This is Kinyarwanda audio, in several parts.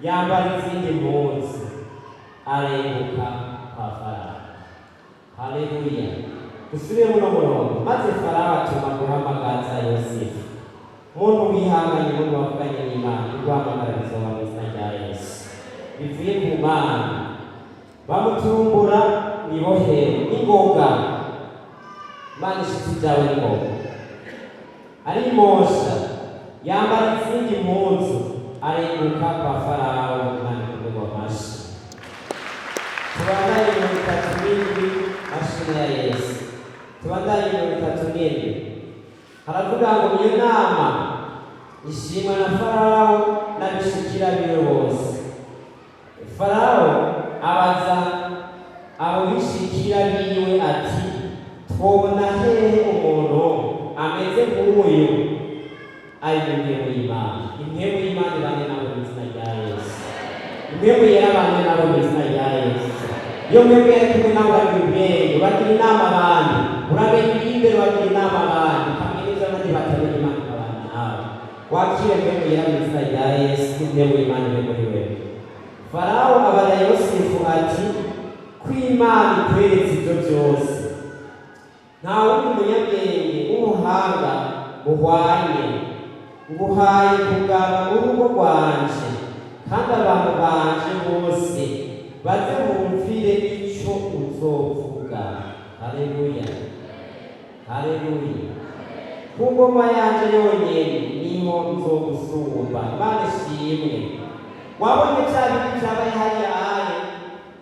yambara izindi mpunzi arenguka kwa Farawo. Haleluya. Dusubire muno murongo. Maze Farawo atuma guhamagaza Yosefu, muntu wihanganye, muntu wavuganye n'Imana, guhamagara bizoba mu izina rya Yesu bivuye ku Mana. Bamutumbura mw'ibohero n'ingoga. Imana ishitsi byawe n'ingoga. Arimosha yambara izindi mpunzu arenguka kwa Farawo. Imana ikomeze amashi. Tubandanye 37 mashini ya Yesu. Tubandanye 37. Haravuga ngo iyo nama ishimwa na Farawo n'abishikira biwe bose. Farawo abaza abo bishikira biwe ati, twobona hehe umuntu ameze nk'uyu? Ari mu ntebe y'Imana. Intebe y'Imana ibane nabo mu izina rya Yesu. Intebe yarabanye nabo mu izina rya Yesu. Iyo mwebwe yari kumwe nawe uragira ubwenge, bagira inama abandi, uramenye imbere bagira inama abandi, hamwe n'ibyo abandi batamenya Imana ikabana nawe. Wakire mwebwe yari mu izina rya Yesu, intebe y'Imana ibe muri wewe. Farawo abaza Yosefu ati, ko Imana ikweretse ibyo byose, nta wundi munyabwenge w'umuhanga uhwanye, nguhaye kugaba urugo rwanje, kandi abantu banje bose baze bumvire icyo uzovuga. Haleluya, haleluya. Ku ngoma yanje yonyine niho nzogusumba. Imana ishimwe. Wabonye cya biti cyabaye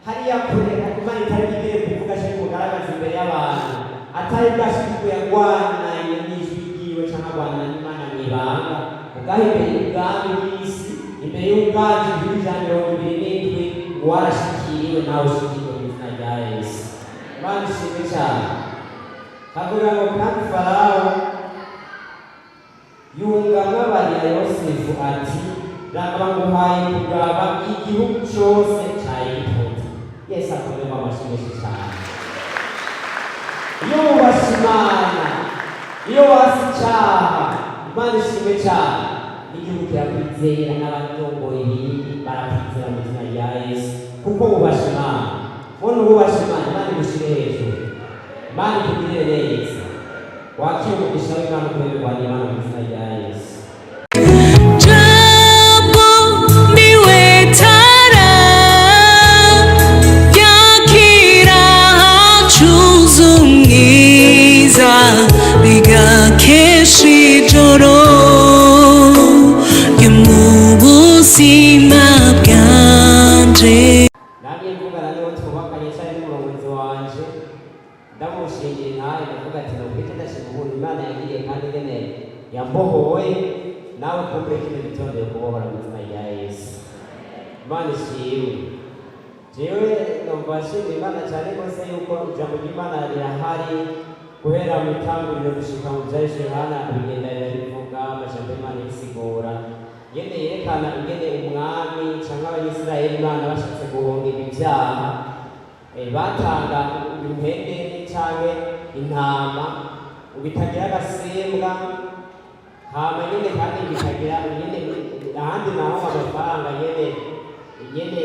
hariya kure, Imana itari igiye kuvuga cyangwa kugaragaza imbere y'abantu, atari bwashyikiwe yarwananye n'ijwi ryiwe cyangwa arwanana n'Imana mu ibanga, ubwaho imbere y'ubwami bw'isi, imbere y'ubwami bw'ijana 27 ngo warashikiriwe nawe ushikiriwe mu izina rya Yesu. Imana ishimwe cyane. Havuga ngo kandi Farawo yungamwa barira Yosefu ati, raba nguhaye kugaba igihugu cyose cya Egiputa. Yesu akomeye amashimwe cyane. Iyo wubashye Imana, iyo wasi icyaha, Imana ishimwe cyane. Igihugu kirakwizera n'abatongoye ibindi barakwizera mu izina rya Yesu, kuko wubashye Imana. Mbona wubashye Imana, Imana igushyire hejuru, Imana ikugirire neza. Wakire umugisha w'Imana ukorerwa n'Imana mu izina rya Yesu. Namye mvugana niwe twubakanye cyane n'umurongozi wanje, ndamushingiye ntawe ndavuga ati nubwite ndashima umuntu Imana yagiriye kandi ngene yambohoye, nawe kumbe kino gitondo yo kubohora mu izina rya Yesu. Imana ishimwe. Jewe numva nshimira Imana cyane rwose yuko ijambo ry'Imana rirahari guhera mu itanguriro gushika mu byahise Yohana bigenda rivuga amajambo y'Imana yisigura, ngene yerekana ingene umwami cyangwa Abanyisirayeli Imana bashatse guhongera ibyaha, batanga impene cyangwa intama bitagira agasembwa, hama nyene kandi bitagira nyene ahandi naho amafaranga nyene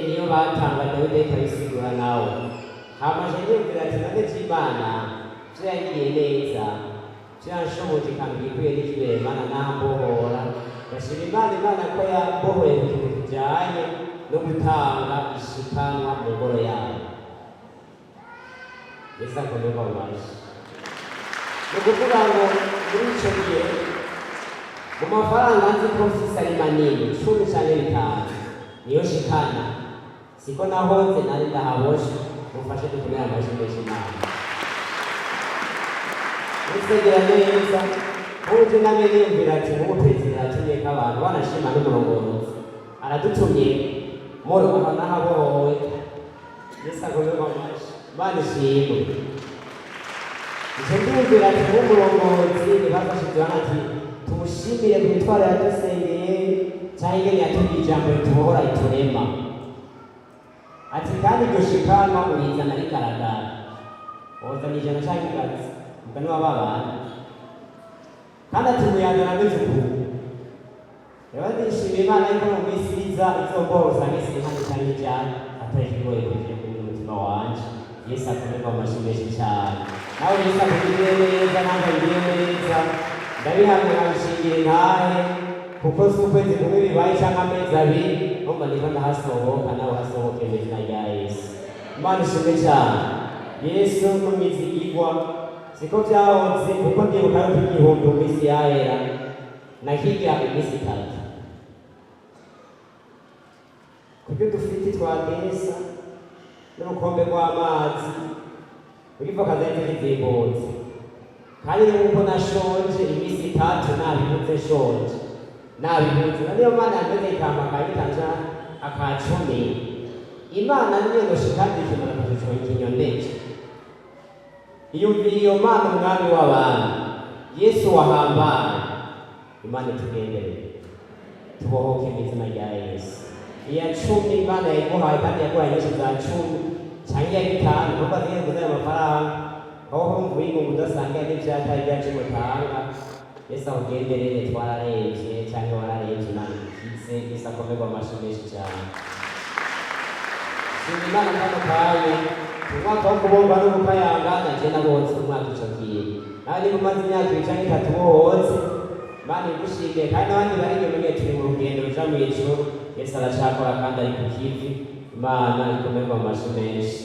niyo batanga Dawidi akabisigura nawe. Hama je nyumvira ati none vy'Imana vyagiye neza, vyashoboje kandi bikwiye n'ikibere Imana nambohora. Ndashima Imana ko yambohoye mu kintu kijanye no gutanga ishikanwa mu ngoro yayo. Yesu akomeye amashi. Ni ukuvuga ngo muri ico gihe mu mafaranga nzi ko mfise ari manini 10 canke 5 niyo shikana, siko nahoze nari ndahaboshe. Mufashe dukomere amashi menshi Imana. Nisegera neza uje namwe niyumvira ati nk'ubu perezida yatumye k'abantu banashima n'umurongozi aradutumye moro nahabohowe. Yesu akomeye amashi. Imana ishimwe. Ije ndumvira ati nk'umurongozi ntibafashije ati tumushimire ku mitwaro yadusengeye cyangwa ingene yatubwiye ijambo ritubohora riturema. Ati kandi iryo shikanwa urizana rigaragara, wozana ijana cyangwa ingazi umugani w'ababana, kandi ati muyazana ameze ukuntu. ndishimiye Imana yuko mu minsi iza izombora usanga isi hano cyane cyane atari ikigoye kugira ngo umutima wanje Yesu akomerwa amashyi menshi cyane nawe Yesu akugirire neza nanjye ngirire neza ndabihamya nkabishingira intahe kuko si ukwezi kumwe bibaye cyangwa amezi abiri numva niba ndahasohoka nawe hasohoke mu izina rya Yesu. Imana ishimwe cyane. Yesu n'umwizigirwa siko byahoze kuko ndibuka yuko igihumbi mu minsi yahera nakigira iminsi itatu kubyo dufite twadesa n'urukombe rw'amazi uriva kazahita kizimbutse kandi nuko nashonje iminsi itatu nabibutse shonje nabibutse niyo Mana yameze ikamakayitanja akacumi Imana niyo noshikandi ikimara kuzichwa ikinyondeje iyumvira iyo Mana umwami w'abantu Yesu wahambaye Imana tugendere tubohoke mu izina rya Yesu. Iya cumi Imana yaguhaye kandi yaguhaye nyinshi za cumi cyangwa iya bitanu nubwo agiye kuzayo amafaranga aho urumva uyingunga udasanga n'ibyatari byacu mutanga Yesu akugenderere twararebye cyangwa wararebye Imana ikize Yesu akomerwa amashyi menshi cyane. Imana n'amakaye umwaka wo kubomba no gukayangana je nabonse umwaka ico kiye kandi mumaze imyaka 3 bohotse Imana igushimye kandi n'abandi bari nyuma turi mu rugendo ruja mu ijuru Yesu aracakora kandi ari ku kivi Imana ikomerwa amashyi menshi.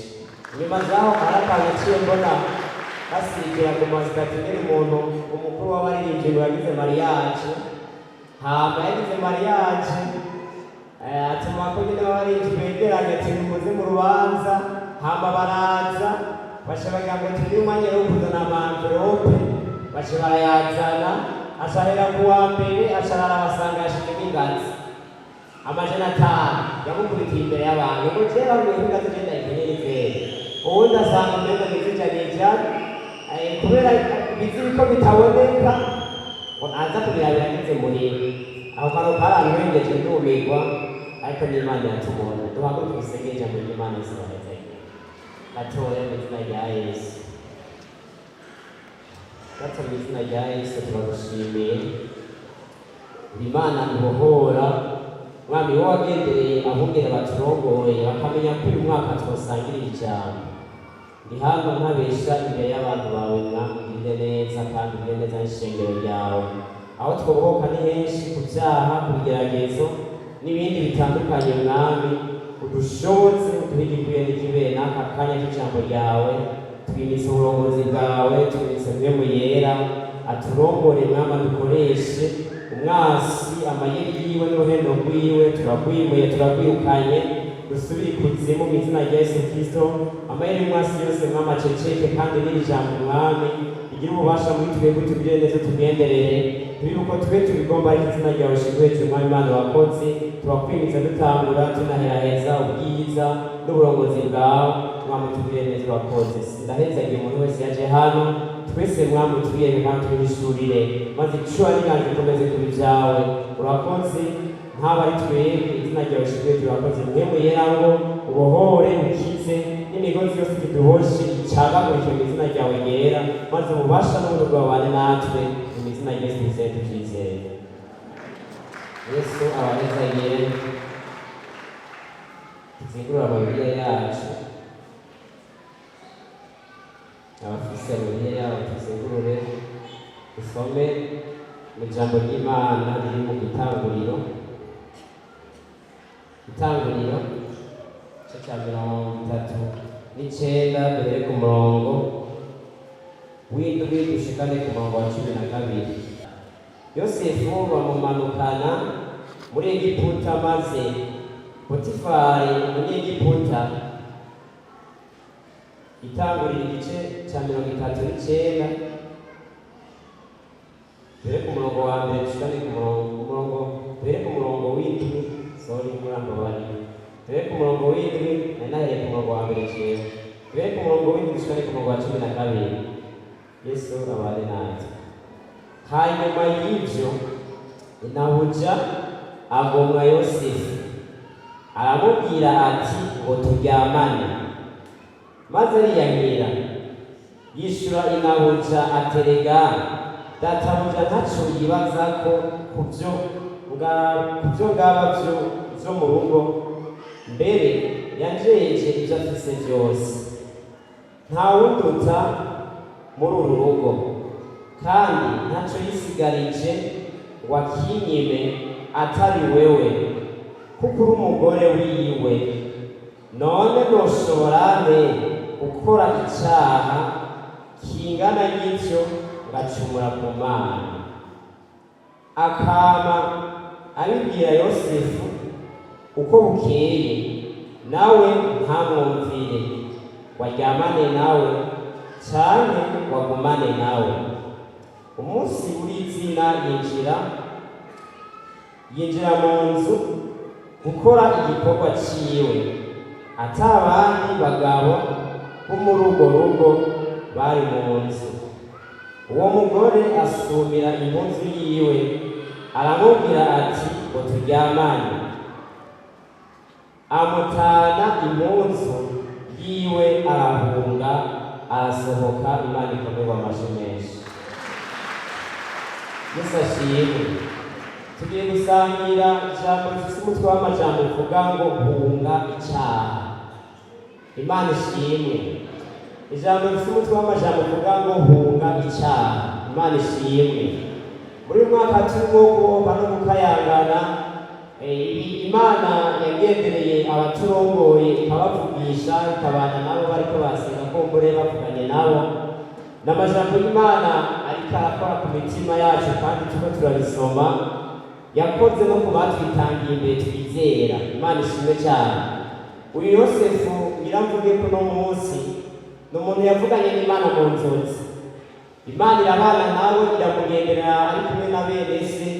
Nyuma zaho arakanga ciye mbona basirikira ku masitatimiri umuntu umukuru w'abaririmbyi yagize mariage hama yagize mariage atuma ko nyine abaririmbyi begeranye ati muze mu rubanza hama baraza bashe bagira ngo turi umwanya wo kuzana amamverope bashe barayazana ashahera kuwa mbere asharara basanga yashije n'ingazi amajana 5 yamukurikiye imbere y'abantu ngo je bamwe ingazi genda ikeneye kwere ubundi asanga mbega nizijaniye kubera biziri ko bitaboneka ngo naza kubirabira ndetse muhira aho kano karanwengeje ndumirwa ariko n'Imana yatubona duhaguruke dusengeje muri Imana isabaheze atore mu izina rya Yesu. Data mu izina rya Yesu turagushimiye Imana ibohora mwami wo wagendereye ahubwira baturongoye bakamenya ko uyu mwaka twosangirira ijambo ndi hano nkabesha imbere y'abantu bawe mwambwire neza kandi ugire neza n'ishengero ryawe aho twobohoka ni henshi ku byaha ku bigeragezo n'ibindi bitandukanye mwami udushoboze uduhe igikwiye n'ikibere n'aka kanya k'ijambo ryawe twimitse uburongozi bwawe twimitse mpemu yera aturongore mwami adukoreshe umwasi amayeri yiwe n'uruhendo rwiwe turagwimuye turakwirukanye dusubire ikuzimu mu izina rya Yesu Kristo amayeri y'umwasi yose mwami aceceke kandi n'iri jambo mwami igira ububasha muri twebwe tugire neza tugenderere turi uko twe tubigomba ariko izina ryawe shingwe mwami Imana wakoze turakwimitse dutangura tunaheraheza ubwiza n'uburongozi bwawe mwami tugire neza wakoze ndaheza igihe umuntu wese yaje hano twese mwami tubiyeme kandi tubishurire maze icura n'inganji ikomeze kuba ibyawe urakoze nk'aba ari twebwe izina ryawe shingwe turakoze mwemu yera ngo ubohore ukize n'imigozi yose ikiduhoshe icagagurike mu izina ryawe yera maze ububasha n'ubundi bwabane natwe mu izina rya Yesu Kristo tubyizeye. Yesu abanezagire tuzingurura amabibiriya yacu abafise amabibiriya yabo tuzingurure dusome mu ijambo ry'Imana riri mu Itanguriro igice cya 39 duhere ku murongo w'indwi dushikane ku murongo wa 12. Yosefu bamumanukana muri Egiputa maze Potifari umunyegiputa Itanguriro igice cya 39 duhere ku murongo wa mbere dushikane ku murongo duhere ku murongo w'indwi duhere ku murongo w'indwi nahereye ku murongo wa mbere duhere ku murongo w'indwi dushikane ku murongo wa 12. Yesu abane natwe. Hanyuma y'ibyo Inahuja agomwa Yosefu aramubwira ati ngo turyamane maze ariyamira yishura Inahuja aterega databuja ntaco yibaza ko kubyo kubyo ngaba byo mu rugo, mbere yanjeje ibyo afise byose, nta wunduta muri uru rugo, kandi ntacyo yisigarije ngo akinyime atari wewe, kuko uri umugore wiwe. None noshobora nte gukora icyaha kingana n'icyo ngacumura ku Mana? Akama abibwira Yosefu uko bukeye, nawe ntamwumvire, waryamane nawe cyane wagumane nawe. Umunsi w'izina yinjira mu nzu gukora igikorwa ciwe, atabandi bagabo bo muri urwo rugo bari mu nzu. Uwo mugore asumira impuzu yiwe, aramubwira ati ngo turyamane. Amutana impuzu yiwe, arahunga arasohoka. Imana ikomerwa amashyi menshi. Yesu ashimwe. Tugiye gusangira ijambo rifite umutwe w'amajambo uvuga ngo hunga icyaha. Imana ishimwe. Ijambo rifite umutwe w'amajambo uvuga ngo hunga icyaha. Imana ishimwe. Muri uyu mwaka turimo kuba no gukayangana, Imana yagendereye abaturongoye ikabavugisha, ikabana nabo bariko basenga kumbure bavuganye nabo, n'amajambo y'Imana ariko arakora ku mitima yacu kandi turiko turabisoma, yakoze no ku batwitangiye imbere twizera. Imana ishimwe cyane. Uyu Yosefu nyiramvuge kuno munsi ni umuntu yavuganye n'Imana mu nzozi. Imana irabana nawe, iramugenderera ari kumwe na bene se,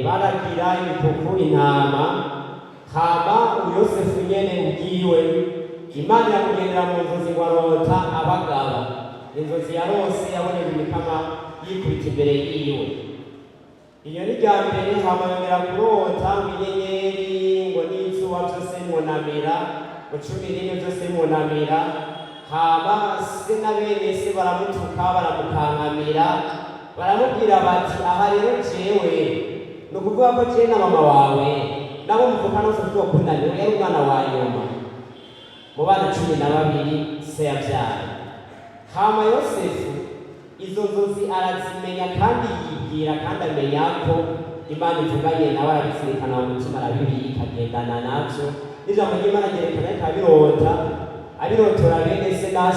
baragira ibikuku intama. Hama Yosefu nyene ubwiwe, Imana iramugendera mu nzozi ngo arota abagaba. Inzozi yarose yabonye imikama yikubita imbere yiwe. Iyo ni rya mbere. Hama yongera kurota ngo inyenyeri, ngo n'izuba byose munamira, ngo 11 byose munamira. Hama se na bene se baramutuka, baramukankamira, baramubwira bati aha rero jewe ni ukuvuga ko jewe na mama wawe nabo muvuka nose tuzokundana, yari umwana wa nyuma mu bana 12 se yabyaye. Hama Yosefu izo nzozi arazimenya kandi yibwira kandi amenya ko Imana ivuganye nawe, arabizirikana mu mutima, arabibika agendana navyo. N'ijambo ry'Imana ryerekana abirotora bene se na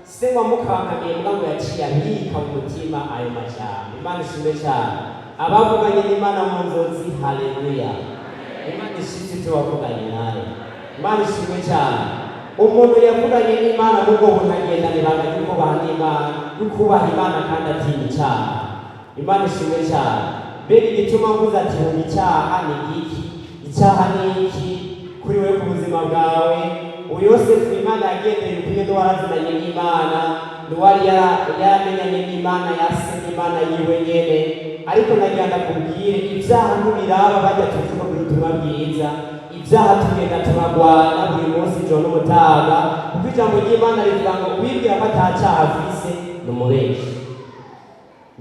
se wamukankamiye mbwa ngo yaciye abika mu mutima ayo majambo. Imana ishimwe cyane. Abavuganye n'Imana mu nzozi, haleluya. Imana ishimwe icyo wavuganye nawe. Imana ishimwe cyane. Umuntu yavuganye n'Imana nubwo bunagenda ibanga ry'ukubaha n'Imana, y'ukubaha Imana kandi atinya icyaha. Imana ishimwe cyane. Mbega igituma mvuze ati hunga icyaha ni iki? Icyaha ni iki kuri wewe ku buzima bwawe? Uyu Yosefu Imana yagendeye kumwe n'uwarazananye n'Imana, n'uwari yaramenyanye n'Imana, yase n'Imana yiwe nyene. Ariko nagira ndakubwire, ibyaha ntibiraba bajya tuvuga mu butumwa bwiza. Ibyaha tugenda turagwana buri munsi ijoro n'umutaga, kuko ijambo ry'Imana rivuga ngo uwibwira ko atacyaha afise ni umubeshi.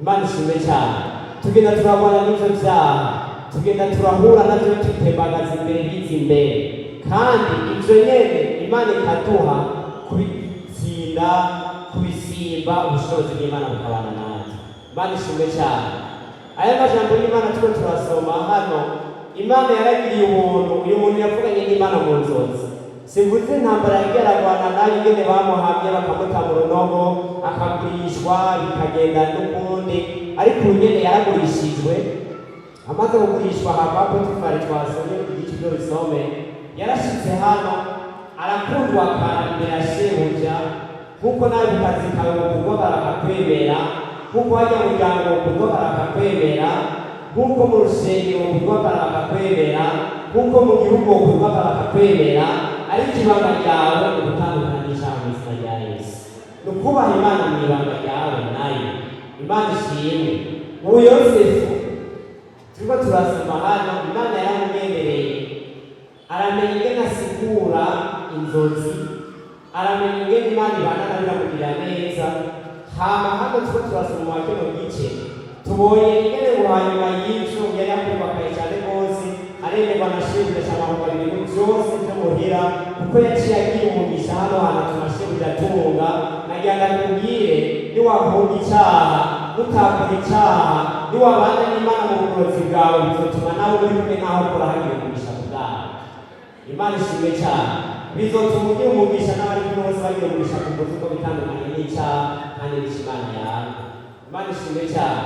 Imana ishimwe cyane. Tugenda turagwana n'ivyo byaha, tugenda turahura navyo tutembagaza imbere biza imbere, kandi ivyo nyene Imana ikaduha kubitsinda, kubisimba, ubushobozi bw'Imana bukabana natwe. Imana ishimwe cyane. Aya majambo y'Imana turiko turasoma hano, Imana yaragiriye ubuntu. Uyu muntu yavuganye n'Imana mu nzozi. Simvuze intambara yagiye aragwana nayo, ingene bamuhamye bakamuta mu runogo, akagurishwa bikagenda n'ukundi. Ariko uyu nyene yaragurishijwe. Amaze kugurishwa hava Potifari, twasomye igice byo bisome, yarashitse hano arakundwa akara imbere ya shebuja, nk'uko nawe ku kazi kawe ukundwa barakakwemera, nk'uko wajya mu muryango ukundwa barakakwemera, nk'uko mu rusengero ukundwa barakakwemera, nk'uko mu gihugu ukundwa barakakwemera. Ariko ibanga ryawe ni ugutandukana n'icyaha mu izina rya Yesu. Ni ukubaha Imana mu ibanga ryawe nayo. Imana ishimwe. Ubu Yosefu turiko turasoma hano, Imana yaramugendereye, aramenya ingene asigura inzozi, aramenya ingene Imana ibana nawe iramugirira neza. Hama hano turiko turasoma mu kino gice tubonye ingene ngo hanyuma y'ivyo yari yakwibakaye cane rwose aremerwa na shebuja camahomba ibintu vyose vyo muhira kuko yaciye agira umugisha hano hantu atuma shebuja atunga nagira ndakubwire niwahunga icaha nutakora icaha niwabana n'Imana mu burozi bwawe bizotuma nawe uri kumwe naho ukora hagira umugisha ku bwawe. Imana ishimwe cane, bizotuma ugira umugisha n'abari kumwe bose bagira umugisha ku bwose uko bitandukanye n'icaha kandi n'Imana yawe. Imana ishimwe cane.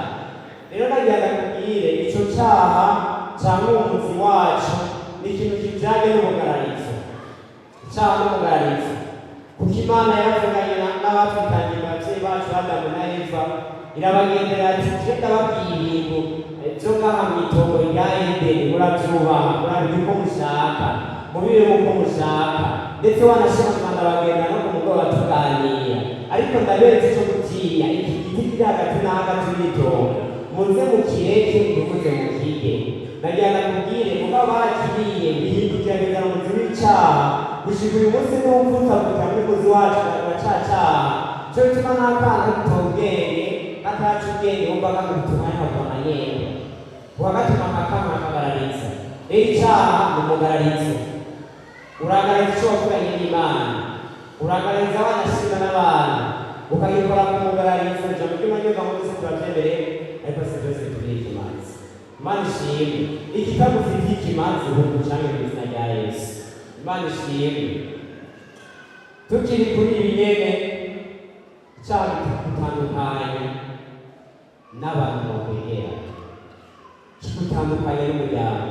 Rero nagira ndakubwire ico caha canke umuzi wacu ni ikintu kijanye n'umugararizo. Icaha n'umugararizo kuko Imana yaravuganye n'abatwitangiye abavyeyi bacu Adamu na Eva irabagendera ati je ndababwira ibintu vyo ngaha mw'itongo rya Edeni muravyubaha murabira uko mushaka mubibe uko mushaka ndetse wanashaka ndabagenda no ku mugoroba tuganira ariko ndaberetse ico gutinya iki giti kiri hagati na hagati y'itongo muze mukireke ntimuze mukige. Nagira ndakubwire mugabo barakiriye bihindukira bigana umuzi w'icaha gushika uyu munsi n'uwumvutavuta n'umuzi wacu wa ca caha co bituma n'akana gatobwenge kataca ubwenge wumva kakagutuma yahava amanyembe ukagatuma kakama akagarariza. Rero icaha ni umugararizo, uragarariza ico wavuganye n'Imana, uragarariza wanashima n'abantu ukagikora ku mugararizo. Ijambo ry'Imana ngo twese turavyemereye ariko si byose turiye ikimanzi. Imana ishimwe, ikitagufitiye ikimanzi ahubwo ucange mu izina rya Yesu. Imana ishimwe. Tukiri kuri ibi nyene icaha gitandukanye n'abantu bakwegera, kigutandukanye n'umuryango,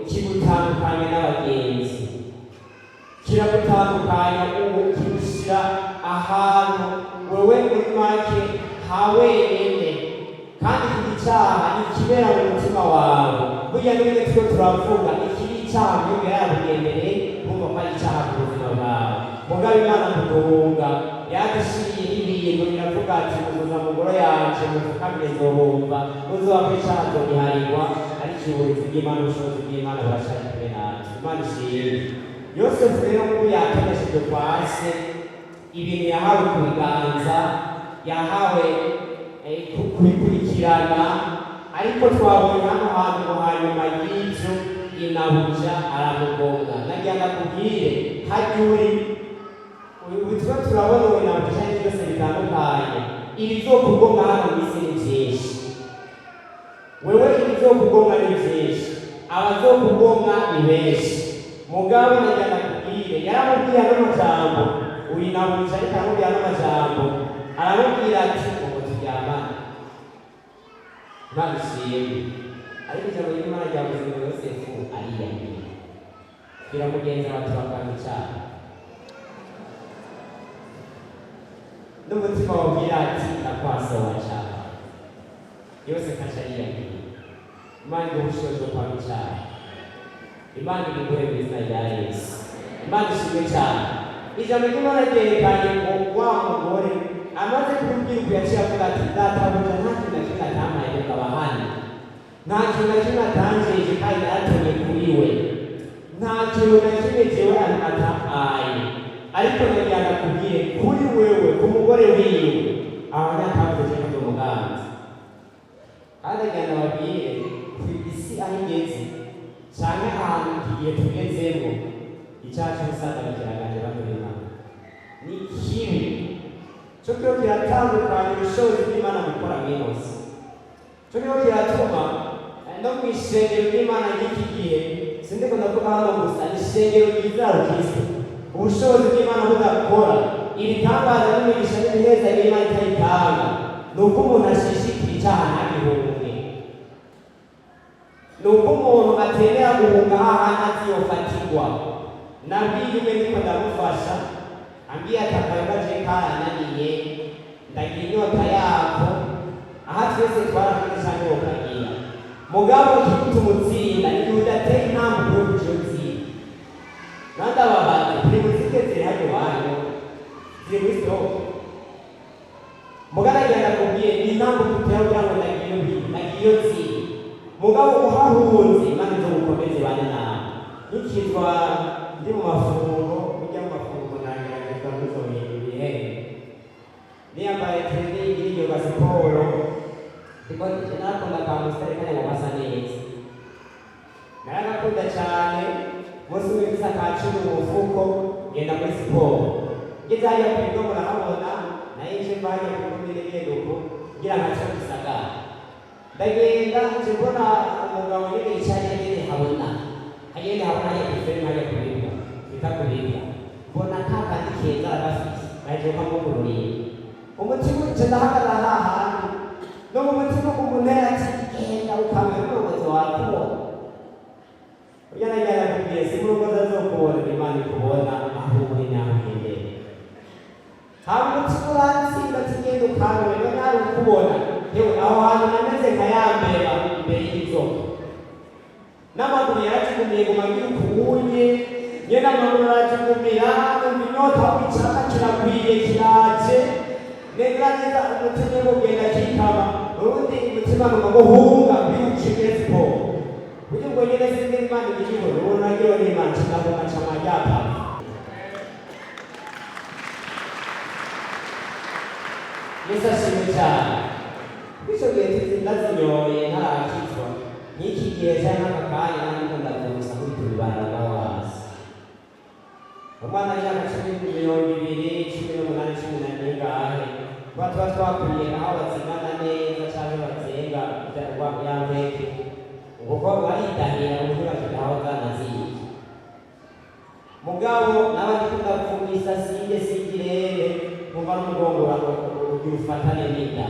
kigutandukanye n'abagenzi, kiragutandukanya ubu kigushira ahantu wewe muri make ha wenyene kandi iki caha nikibera mu mutima wawe. Burya n'ubwo turiko turavuga ikiri icaha mwebwe yarabugendereye bumva ko ari icaha ku buzima bwawe. Mugabo Imana muduhunga yadushiriye ibintu biravuga ati muzuza mu ngoro yanje mufukamire nzohumva muzoba icaha nzogiharirwa ariko uburinzi bw'Imana ubushobozi bw'Imana burashari kumwe natwe. Imana ishimwe. Yosefu rero nk'ubu yatonesheje kwa se ibintu yahawe ku biganza yahawe kubikurikirana ariko twabonye hano hantu ngo hanyuma y'ivyo inabuja aramugonga. Nagira ndakubwire harya ubu tuba turabona ubu inabuja n'ibindi byose bitandukanye ibizokugonga hano mw'isi ni vyinshi. Wewe ibizokugonga ni vyinshi, abazokugonga ni benshi. Mugabo nagira ndakubwire yaramubwiye ano majambo uyinabuja ariko aramubwiye ano majambo aramubwira ati ngo turyamane. Imana ishimwe. Ariko ijambo ry'Imana ryavuze ngo Yosefu ariyamira biramugenza bati bakanga icaha n'umutima wabwira ati nakwaso wa caha. Yosefu aca yiyamira. Imana iguhe ubushobozi bwo kwanga icaha. Imana iguhe mu izina rya Yesu. Imana ishimwe cane. Ijambo ry'Imana ryerekanye ngo wa mugore amaze kubibwira uko yaciye avuga ati databuja nta kintu na kimwe atampaye ngo abahane, nta kintu na kimwe atanjeje kandi naratonye kuri we, nta kintu na kimwe jewe atampaye ariko nagira ndakubwire kuri wewe ku mugore wiwe abanyakabuze ko umuganza kandi nagira ndababwire ku isi aho igeze canke ahantu igihe tugezemo icaha c'ubusaza kiragaje bamurima ni kibi co kiho kiratandukanya ubushobozi bw'Imana gukora mw'inosi. Co kiho kiratuma no mw'ishengero ry'Imana ry'iki gihe sindiko ndavuga hano gusa ni ishengero ryiza rukristo ubushobozi bw'Imana budakora ibitangaza n'imigisha n'ibiheza y'Imana itayitanga ni uko umuntu ashishikira icaha ntagihunge, ni uko umuntu atemera guhunga hahandi aziyofatirwa. Nabwiye umwe ndiko ndamufasha ambwiye ati akayoga je karananiye ndagira inyota yako aha twese twarakoze canke wokagira mugabo kikuta umutsinda igihe udateye intambwe yo kuja utsinda. Nandababaze turi muzike ziri hano iwanyu ziri muri sitoke mugabo nagira ndakubwiye ni intambwe dutera kugira ngo ndagira iyo tsinda mugabo uhahunze Imana izogukomeze bane nawe. Nikitwa ndi mu mafungo ujya mu mafungo nagerageza kuzohindura ibihe niyambaye training y'iryo siporo kamuserekane ngo basa neza. Naragakunda cyane umunsi w'ibisa ka 10 mu mufuko ngenda muri siporo. Ngeze hariya ku bigo murahabona nayo nje mbanye ku komine Ngeruko ngira nkaca Gisagara. Ndagenda nje mbona umugabo nyine yicaye nyine habona. Hagenda habona yifere hariya ku bigo. Bitakubiga. Mbona kakandi keza arafite. Baje kwamugururiye. Umutima uje ndahagarara hahandi. No mu mutima kumunera ati genda ukamera umugozi wakubo. Yana kubwiye simurongoza zo kubona Imana ikubona aho muri nyamwenge. Hamwe turansinda tigenda ukamera no nawe ukubona. Yewe aho hantu nameze nkayambera imbere y'inzoka. N'amaguru yaratugumiye gumagira ukuwunye. Nyena amaguru yaratugumiya inyota w'icyaka kiragwiye kiraje. Neza umutima wo kugenda kikaba. Ubundi umutima ngo hunga biucike siporo. Uje ngo nyene singe Imana igiho ubona ryo n'Imana kigabo macama yapa. Yesu ashimwe cyane. Bisho gihe ndazinyoye ntarakizwa. Niki gihe cyane akakanya niko ndavuza kuri tubana bawazi. Umwana y'aka 20 18 Watu wakuriye aho batsimana neza cyangwa batsenga cyangwa yambeke ubwo baridahira uburaje aho kanaziye mugabo nabandi kudapfumisa singirere mumva n'umugongo ugifatane n'inda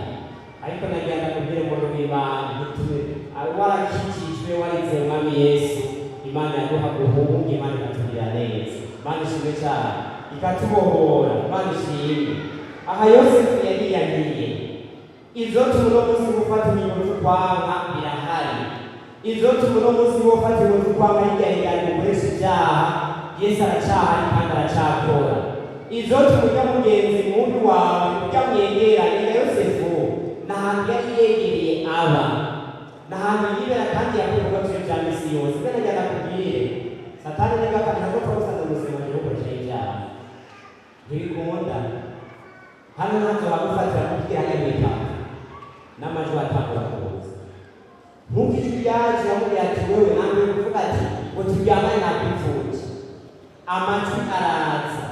ariko nagenda kubwira umuntu w'Imana nitume warakikijwe warize Mwami Yesu Imana yaduha guhunga Imana ikatubwira neza Imana ishimwe cyane ikatubohora Imana ishimwe. Aha Yosefu yariyagiye. Izo tumuno musi gufata ingingo kwanga birahari. Izo tumuno musi gufata ingingo kwanga yari gukoresha ibyaha Yesu aracaha kandi aracakora. Izo tumujya mugenzi muntu wawe ujya mwegera ni Yosefu nahantu yari yegereye aba nahantu yibera kandi yakuvuga cyo bya misi yose bene njya nakubwire Satani nigakana nako twasanze ubuzima bw'ukoresha ibyaha ntibikunda. Hano ntabwo bagufatira kugira nyamita n'amajwi atangura kubuza nk'uko ijwi ryaje bamubwira ati wewe namwe kuvuga ati ngo turyamane nakwipfuye amajwi araza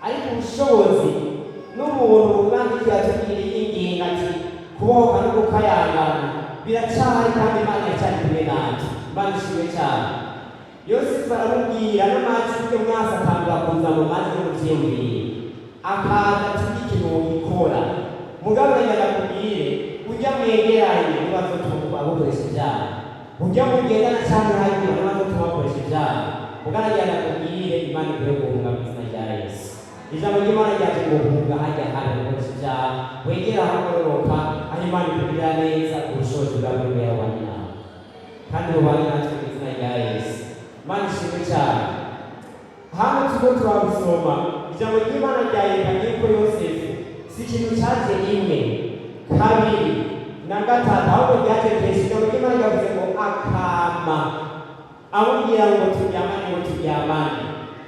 ariko ubushobozi n'umuntu ubandiki yatubwira yinginga ati kubohoka no gukayangana biracahari kandi Imana yacyari kumwe natwe Imana ishimwe cyane. Yosefu aramubwira n'amajwi yo mwasa atangura kuza mu majwi y'umuvyiyumvire akaza ikintu gikora mugabo yajya kubwire ujya mwegeranye nibazo tubakoresha ibyaha ujya mugendana cyane hari nibazo tubakoresha ibyaha mugabo yajya kubwire Imana igiye guhunga mu izina rya Yesu. Ijambo ry'Imana ryaje guhunga hajya hari gukoresha ibyaha wegera ahagororoka aho Imana ikubwira neza ubushobozi bwawe bw'Imana kandi bubane natwe mu izina rya Yesu. Imana ishimwe cyane. Hano tuko turabusoma ijambo ry'Imana ryayerekanye ko Yosefu si ikintu cyaje rimwe kabiri na gatatu ahubwo ryaje kenshi. Ijambo ry'Imana ryavuze ngo akama amubwira ngo turyamane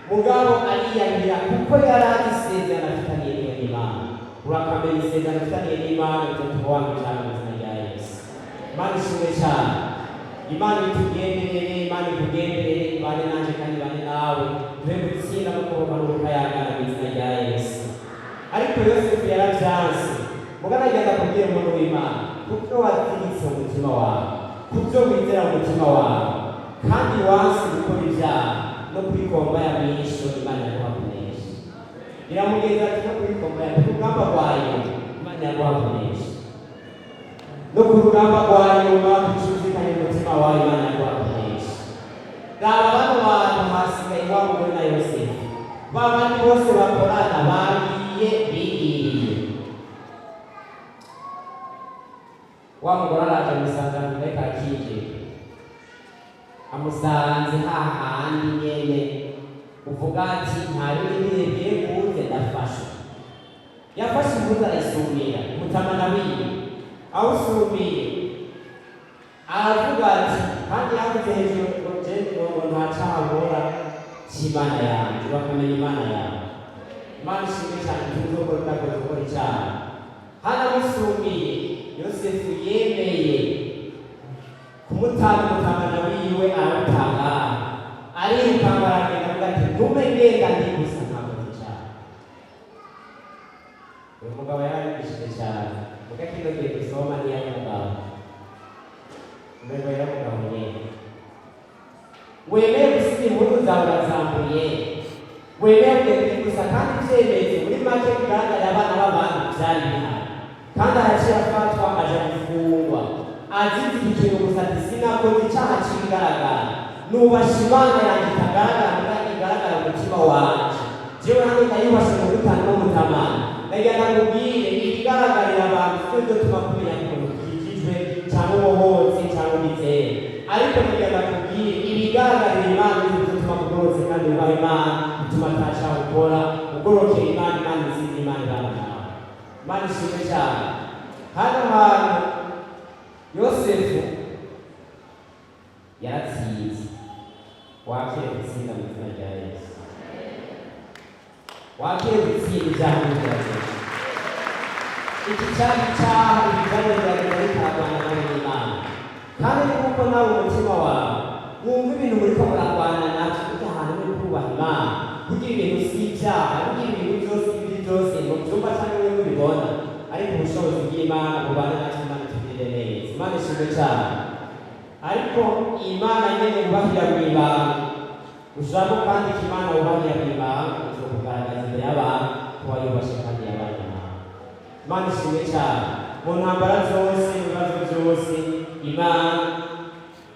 mugabo ariyangira kuko yari azi isezerano afitaniye n'Imana. Urakamenya isezerano afitaniye n'Imana bituma wamujyana mu izina rya Yesu. Imana ishimwe cyane. Imana itugenderere Imana ikugenderere ibane nanjye kandi ibane nawe tube gutsinda no kubohoka no gukayangana mu izina rya Yesu. Ariko Yosefu yarabyanze mugana agenda kubwira umuntu w'Imana kuko waziritse umutima wawe kubyo wizera umutima wawe kandi wansi gukora ibyaha no kwikomba ya mwisho Imana yaguhakunesha. Iramugenza ati no kwikomba ya urugamba rwayo Imana yaguhakunesha no ku rugamba rwayo bakicuzikanye umutima wawe Imana yaguhakunesha. Gaba bano bantu hasigaye iwabo muri na Yosefu babandi bose bakorana bagiye bigiriye. Wa mugore araje amusanga mu mbeka akije amusanze hahandi nyene uvuga ati nta bindi birebye kuze ndafasha. Yafashe imbuga arayisumira umutamana wiwe awusumiye aravuga ati kandi yavuze hejuru ngo ntacahagora cy'Imana yanjye bakamenya Imana yawe. Imana ishimwe cyane tuzokora utakoze gukora icyaha. Hano amusumiye Yosefu yemeye kumutanga umutamana wiwe arawutanga, arikanga aragenda avuga ati ntume ngenda ndi gusa ntakoze cyane. Uyu mugabo yarabigishije cyane, muga kino gihe dusoma ni y'umugabo mbego yaramugabo nyene, wemeye gusiga impuzu zawe urazambuye, wemeye kugenda gusa kandi ivyemezo muri make bigaragarira abana b'abantu vyari bihari, kandi araciye afatwa aja gufungwa azize ikintu gusa ati sinakoze icyaha kigaragara, nubasha Imana yanjye itagaragara kandi igaragara mu mutima wanje, jewe hano ndayubashe mu gutanga n'umutamana. Ndagira ndakubwire ibigaragarira abantu sibyo byotuma kumenya ukuntu ukikijwe cyangwa ubohotse cyangwa ubizeye, ariko ndagira ndakubwire ibigaragarira Imana nibyo byotuma kugorotse kandi ubaha Imana, bituma atashaka gukora ugorokera Imana, Imana izizi, Imana ibana nawe. Imana ishimwe cyane. Hano hantu Yosefu yaratsinze, wakire gutsinda mu izina rya Yesu, wakire gutsinda ibyaha n'ibyaha. Iki cyari icyaha ibijyanye byagenda bitarwana nawe n'Imana, kandi nuko nawe umutima wawe wumva ibintu muriko murarwana navyo, ujya ahantu uri kubaha Imana, kugira ibintu si ibyaha, kugira ibintu byose ibiri byose mu byumba cyangwa bimwe mubibona, ariko ubushobozi bw'Imana bubana natwe, Imana tugirire neza. Imana ishimwe cyane. Ariko Imana nyene ubahira mw'ibanga, ushaka kandi Imana ubahira mw'ibanga uzokugaragaza imbere y'abantu ko wayubashe kandi yabanye nawe. Imana ishimwe cyane. Mu ntambara zose, mu bibazo byose, Imana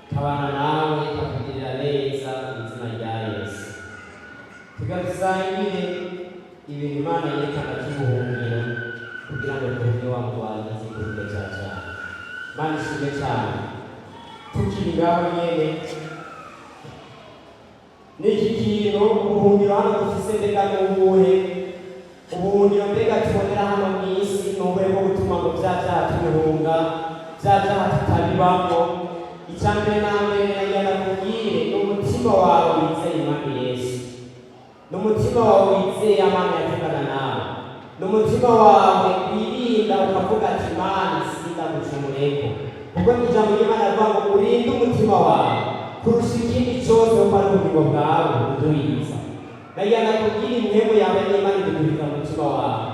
ikabana nawe ikakugirira neza mu izina rya Yesu. Tugasangire ibintu Imana yerekana cy'ubuhungiro kugira ngo tuvuge wa mugwanyi zikuruke cyane. Imana ishimwe cyane. Tukiri ngaho nyene n'iki kintu ubuhungiro hano dufise mbega n'ubuhe? Ubuhungiro mbega tubonera hano mw'isi ni ubuhe bwo gutuma ngo vya vyaha tubihunga, vya vyaha tutabibamwo? Icya mbere na mbere nagira ndakubwire ni umutima wawe wizeye Imana Yesu, ni umutima wawe wizeye Imana yavugana nawe, ni umutima wawe wirinda ukavuga ati Imana sindagucumureko, kuko ijambo ry'Imana rivuga ngo urinde umutima wawe kurusha ikindi cyose kuko ari ubugingo bwawe buduhiza. Nagira ndakubwire impemu yawe n'Imana idudubiza mu mutima wawe,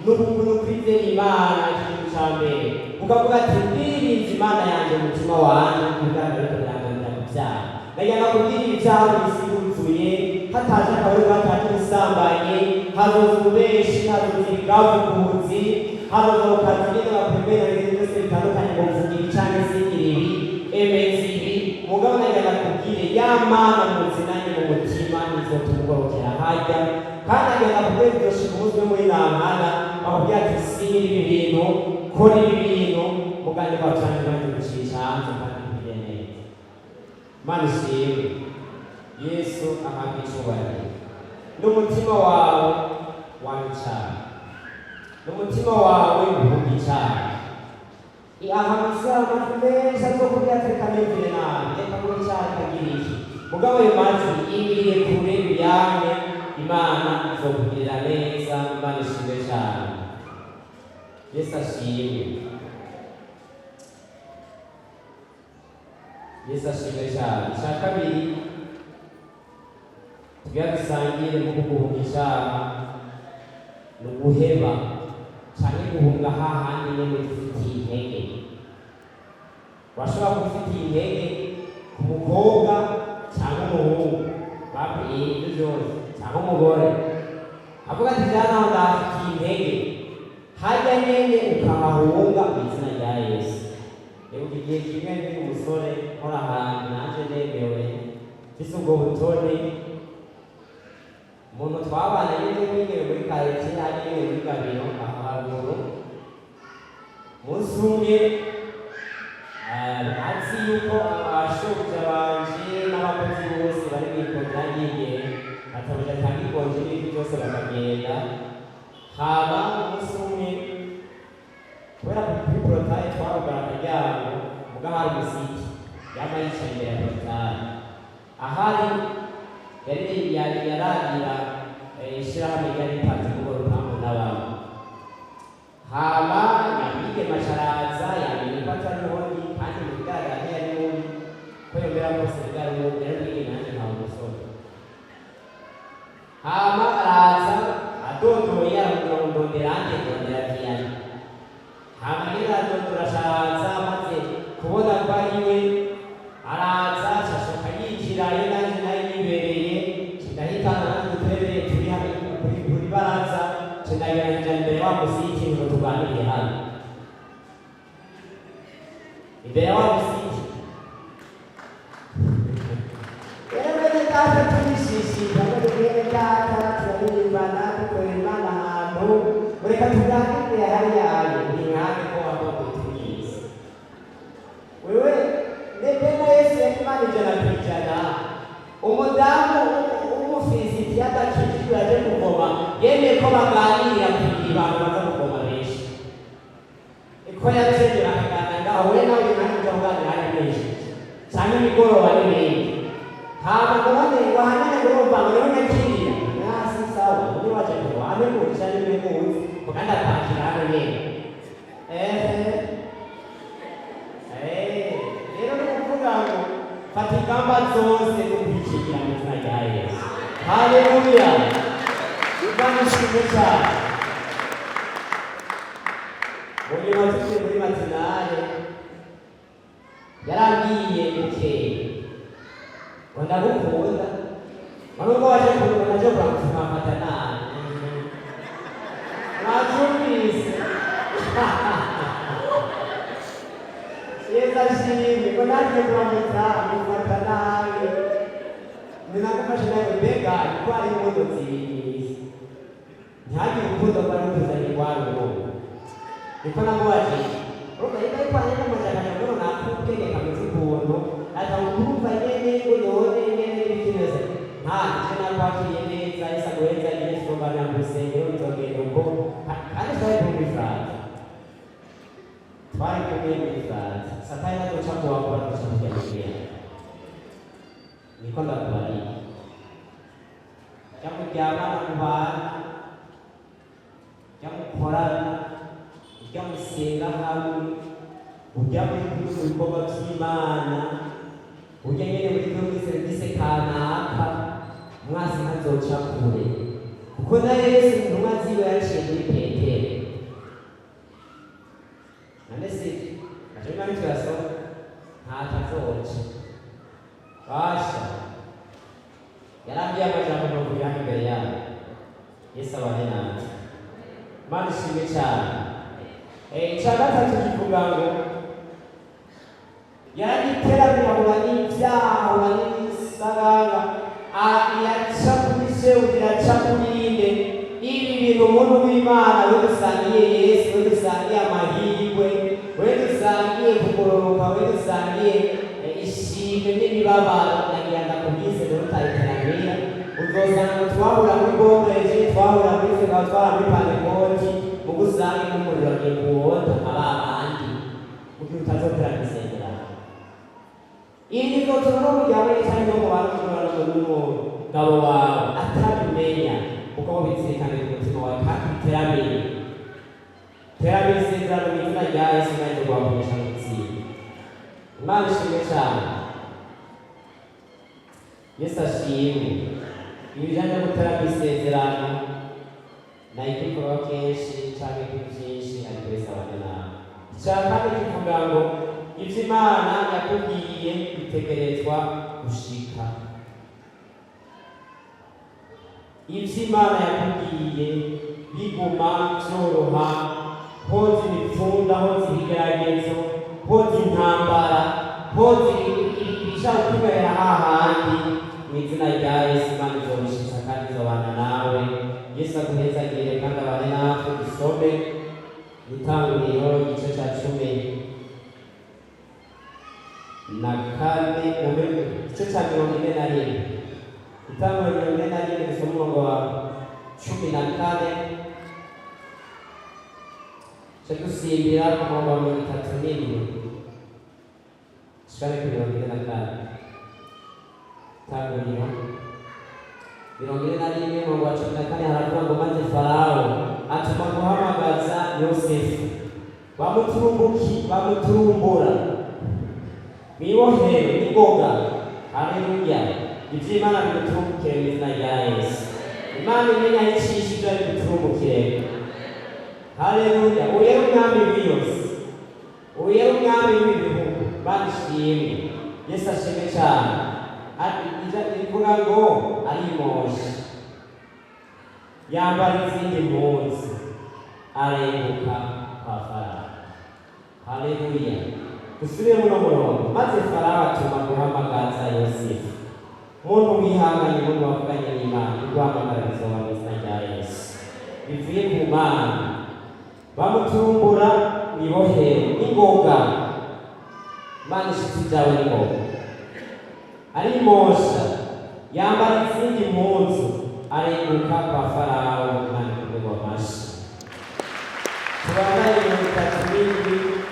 n'ubuntu kwizera Imana. Ikintu cya mbere ukavuga ati ndirinze Imana yanjye mu mutima wanjye kubigaragara ko birangamira mu byaha. Nagira ndakubwire ibyaha mw'isi yuzuye, hataje akabari, hataje ubusambanyi, hazoza ububeshi, hazoza ibigavuguzi, hazoza ukazi nyine bakwemera ibintu byose bitandukanye ngo mvuge ibi canke singire ibi, emeza ibi. Mugabo nagira ndakubwire ya Mana muzinanye mu mutima izotuma ugorokera harya, kandi nagira ndakubwire bizoshika umunsi umwe muri Nankana bakubwira ati singire ibi bintu, kora ibi bintu, mugani wawe canke nanjye gucisha hanze kandi bigire neza. Imana ishimwe. Yesu ahabwe icyubahiro. N'umutima wawe wanga icyaha, n'umutima wawe uhunga icyaha. Ahamisa amajwi menshi azokubwira ati reka niyumvire nabi, reka ngo icyaha kagira iki. Mugabo ayo majwi yigiriye kure uyange, Imana izokugirira neza. Imana ishimwe cyane. Yesu ashimwe. Yesu ashimwe cyane. Icya kabiri tugira dusangire mu guhunga icyaha ni uguheba cyane, guhunga hahandi nyine dufitiye intege. Washobora gufitiye intege ku mukobwa cyangwa umuhungu, babwiye ibyo byose, cyangwa umugore avuga ati jana aho ndafitiye intege, hajya nyine ukahahunga mu izina rya Yesu. Rero igihe kimwe ndi umusore nkora ahantu nanjye nemewe mfise ubwo butone, umuntu twabana nyine mwigere muri karitsiye hari nyine muri Gabiro aho haruguru, umunsi umwe azi yuko abashobuja banje n'abakozi bose bari mwikondera nyige atabuja atanga ikonje n'ibindi byose bakagenda. Haba umunsi umwe kubera kuri porotaye twarugara akaryango, muga hari umusiki yama yicaye imbere ya porotaye, ahari yaragira ishirahamwe ryari ripanze kugo rupangu n'abantu. Haba nyamwige masharazi data turishishika ngo bene data turarimbana dukorera Imana ahantu ureka tuganire hariya uri nkande ko wagomba kutumiza wewe ndetse na Yesu Imana ijana ku ijana umudamu w'umufilisiti yadakijijwe yaje kuvoma yemeye ko baganira kugira abantu baza kuvoma benshi ko yacengera akaganira aho we nawe imana ujya kuganira hari benshi cyane imigoroba n'ibindi hama kubone wahanane urumva ngo niho nyakiriya nasi sawa undi waje ngo wane muca n'imimuzi kandi atakira hano nyene rero ni ukuvuga ngo fata ingamba zose zo kwikingira mu izina rya Yesu. Haleluya, Imana ishimwe cyane. Uyu watuye muri matinale yarambwiye bukeye ngo ndagukunda nubwo waje kubona naje kuramufata nabi mwazumvise Yesu ashimwe ko naje kuramufata nabi ninagufasha nawe mbega ko ari imbuto zibiri ntihagire urukundo rwari rutuzanye rwaruho niko namubaje urumva yuko ariko hanyuma amajana ngo nakubwenge kameze ukuntu atakumva nyene ngo none nyene bikineze ntacyo nakwakiriye neza isa guheza nyine tugomba mu rusengero bizogenda uko kandi twari kumwe Franza twari kumwe muri Franza satani nazoca kuwakora duca kujya kugenda niko ndakubariye jya kuryamana ku bantu jya mukorana ujya musenga hamwe ujya muri bikorwa by'Imana ujya nyine muri serivisi kanaka mwasi ntazoca kure kuko na Yesu intumwa ziwe yaciye muri Petero none se aje mwari turasoma ntatazoca basha yarambiye amajambo magufi hano imbere yabo Yesu abane natwe Imana ishimwe cyane icya gatatu kivuga ngo yaragiterabirahura n'ibyaha n'ibisagara iraca kuri sewu iraca kuri inde ibi bintu umuntu w'Imana we dusangiye Yesu we dusangiye amahirwe we dusangiye kugororoka we dusangiye ishimwe n'imibabaro nagira ndakubwize rero utayiteramira uzosanga twahura muri bombeje twahura muri fega twahura muri panekoti mu gusange n'umuriro agiye kuwota abandi kuko utazotera isezerano iri zotuma no kujyawe cyane no mu bantu n'umugabo wawe atabimenya kuko bizirikana ku mutima wawe kandi iterambere isezerano mu izina rya Yesu nanjye rwakoresha mu gutsinda Imana ishimwe cyane Yesu ashimwe ibijyanye no guteramo isezerano na igikorwa kenshi cyangwa ibintu byinshi ariko bisabana nawe icya kabiri kivuga ngo ibyo Imana yakubwiye bitegerezwa gushika ibyo Imana yakubwiye biguma byoroha hoza ibipfunda hoza ibigeragezo hoza intambara hoza ibishaka kwibera hahandi mu izina rya Yesu Imana izobishitsa kandi izobana nawe Yesu aguhezagire kandi abane natwe dusome Itanguriro igice cya 14 igice cya 41 Itanguriro 41 dusome umurongo wa 14 dusimbira ku murongo wa 37 shikare ku 44 Itanguriro 41 umurongo wa 14 haravuga ngo maze Farawo atuma guhamagaza Yosefu bamuturumbura mwibohero n'ingoga haleluya ibyo Imana bimuturumbukire mu izina rya Yesu Imana imenya icishije bimuturumbukire haleluya uye umwami w'iyose uye umwami w'ibihugu bandishimwe Yesu ashimwe cyane ivuga ngo arimoshe yambara izindi mpunzi arenguka kwa Farawo haleluya dusubire muno murongo maze Farawo atuma guhamagaza Yosefu muntu wihanganye, muntu wavuganye n'Imana, urwamagara bizoba mu izina rya Yesu bivuye ku Mana. Bamutumbura mw'ibohero n'ingoga, Imana ishitsi byawe n'ingoga, arimosha yambara izindi mpuzu, arenguka kwa Farawo. Imana ikomegwa amashi. Tubandanye 37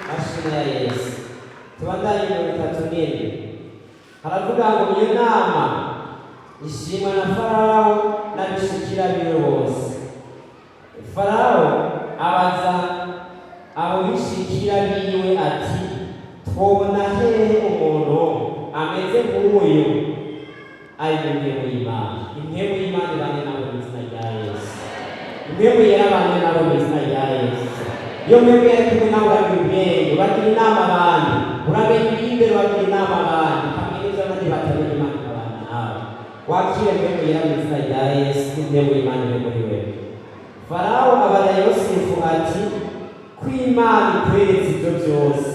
mashini ya Yesu. Tubandanye 37. Haravuga ngo iyo nama ishimwa na Farawo n'abishikira biwe bose. Farawo abaza abo bishikira biwe ati, twobona hehe umuntu ameze nk'uyu ari mu ntebe y'Imana? Intebe y'Imana ibane nabo mu izina rya Yesu. Intebe yarabanye nabo mu izina rya Yesu. Iyo mwebwe yari kumwe nabo uragira ubwenge, uragira inama abandi, uramenya imbere, uragira inama abandi, ukamenya ibyo abandi batamenya, Imana ikabana nawe. Wakire mwebwe yera mu izina rya Yesu. Intebe y'Imana iri muri wewe. Farawo abaza Yosefu ati, ko Imana ikweretse ibyo byose,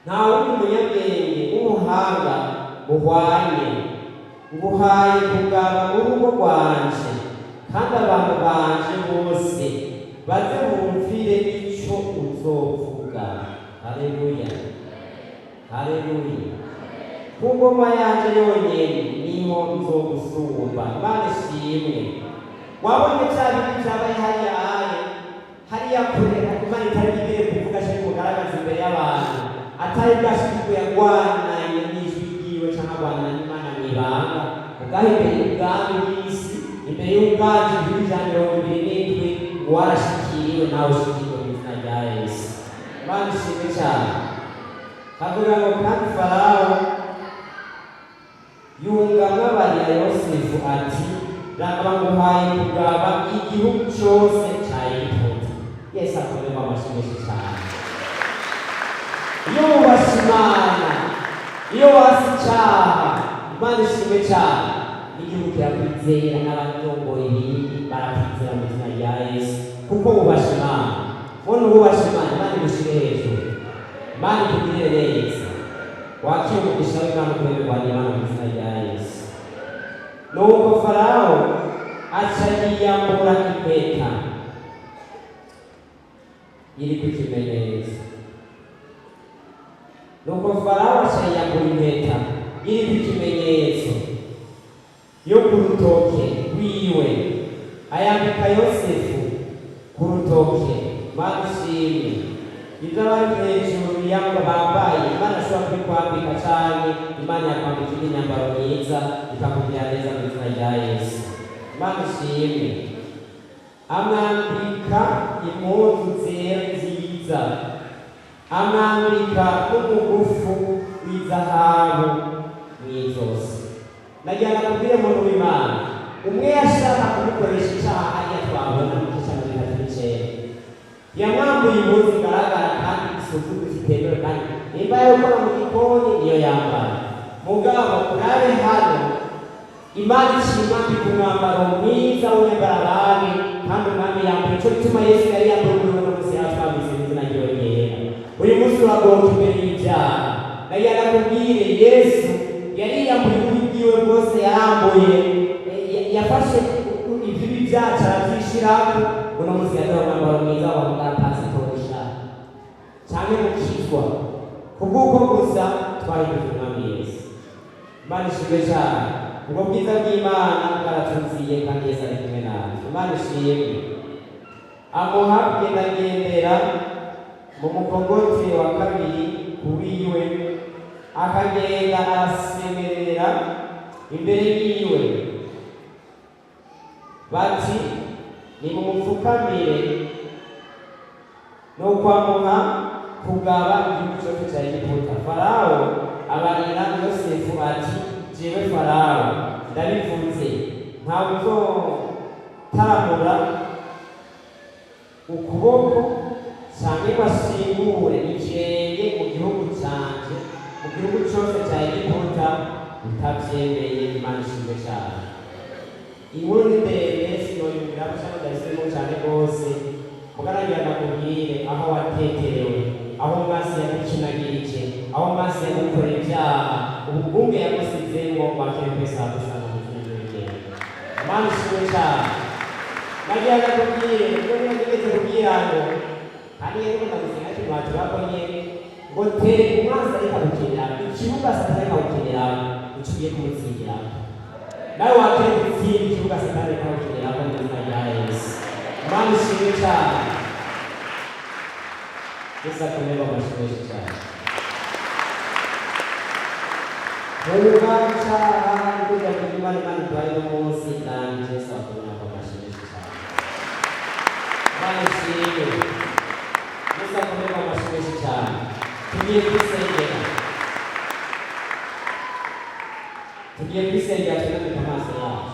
nta wundi munyabwenge w'umuhanga muhwanye, nguhaye kugaba urugo rwanje, kandi abantu banje bose baze bumvire icyo uzovuga. Haleluya, haleluya. Ku ngoma yanje yonyene niho nzogusumba. Imana ishimwe. Wabonye cya bintu cyabaye hariya kure, Imana itari igiye kuvuga cyo kugaragaza imbere y'abantu, atari bwashikwe yagwananye n'ijwi ryiwe cyangwa agwana n'Imana mw'ibanga, ubwaho imbere y'ubwami bw'isi, imbere y'ubwaji bw'ijana 27 warashikiriwe, nawe ushikiriwe mu izina rya Yesu. Imana ishimwe cyane. Havuga ngo kandi Farawo yungamwe abarira Yosefu ati, raba nguhaye kugaba igihugu cyose cya Egiputa. Yesu akomeye amashyi menshi cyane. Iyo wubashye Imana, iyo wasi icyaha, Imana ishimwe cyane, n'igihugu kirakwizera, n'abatongoye ibindi barakwizera mu izina rya Yesu, kuko wubashye Imana. Mbona wubashye Imana, Imana igushyire hejuru, Imana ikugirire neza. Wakire umugisha w'Imana ukorerwa n'Imana mu izina rya Yesu. Nuko Farawo aca yiyambura impeta iri ku kimenyetso. Nuko Farawo aca yiyambura impeta iri ku kimenyetso yo ku rutoke rwiwe, ayambika Yosefu ku rutoke. Imana ishimwe. Ibyo abari hejuru yamba bambaye, Imana ashobora kubikwambika cyane, Imana yakwambika indi myambaro myiza ikakugira neza mu izina rya Yesu. Imana ishimwe. Amwambika impuzu zera nziza, amwambika n'umugufu w'izahabu mw'izosi. Nagira nakubwire muntu w'Imana, umwe yashaka kumukoresha icyaha ariya twabona mu gice cya 39. Yamwambuye impuzu igaragara kandi isuku zitemewe, kandi nimba yo gukora mu gikoni niyo yambara. Mugabo urabe hano, Imana ishimambika umwambaro mwiza w'imbarabari, kandi umwami yambaye. Icyo gituma Yesu yari yambaye umuntu wese yatwambitse mu izina ryiwe ryera. Uyu munsi uragonga imbere y'ibyaha. Nagira nakubwire, Yesu yari yambaye ububi bwiwe bwose, yarambuye, yafashe ibibi byacu arabyishirako. Uno munsi yaduha umwambaro mwiza wa pasitorisha cyangwa mukizwa, kubw'uko gusa twahindutse umwami Yesu. Imana ishimwe cyane. Ubwo bwiza bw'Imana bwaratuziye, kandi Yesu ari kumwe natwe. Imana ishimwe. Amuha kugendagendera mu mukogoti wa kabiri kuwiwe, akagenda arasemerera imbere yiwe bati, nimumupfukamire. Nuko amuha kugaba igihugu cyose cya Egiputa. Farawo abarira Yosefu ati, jewe Farawo ndabivuze, ntabwo uzotaramura ukuboko cyangwa bashingure ikirenge mu gihugu cyanjye, mu gihugu cyose cya Egiputa utabyemeye. Imana ishimwe cyane. Inkuru ni ndende, sinoyumvira cyangwa ndahisemo cyane rwose, mugaragara nakubwire aho wateterewe, aho mazi yagukinagirije, aho mazi yagukoreye ibyaha, ubugumwe yamusizemo wakire pesa gusanga mu kintu. Imana ishimwe cyane. Nagira nakubwire ko nigeze kubwira ngo kandi rero ndagusenga ati mwaturabonye ngo tere umwanzi ariko gukinira ikibuga satani ariko gukinira uciye kumutsingira. Nawe wakire gutsinda ikibuga satani ariko gukinira mu izina rya Yesu. Imana ishimwe cyane. Yesu akomeye amashimwe cyane. Berbaca itu dari mana bayi musik dan Yesus akomeye amashimwe cyane. Masih Yesu akomeye amashimwe cyane. Tugiye kwisengera. Tugiye kwisengera cyane mu maso yacu.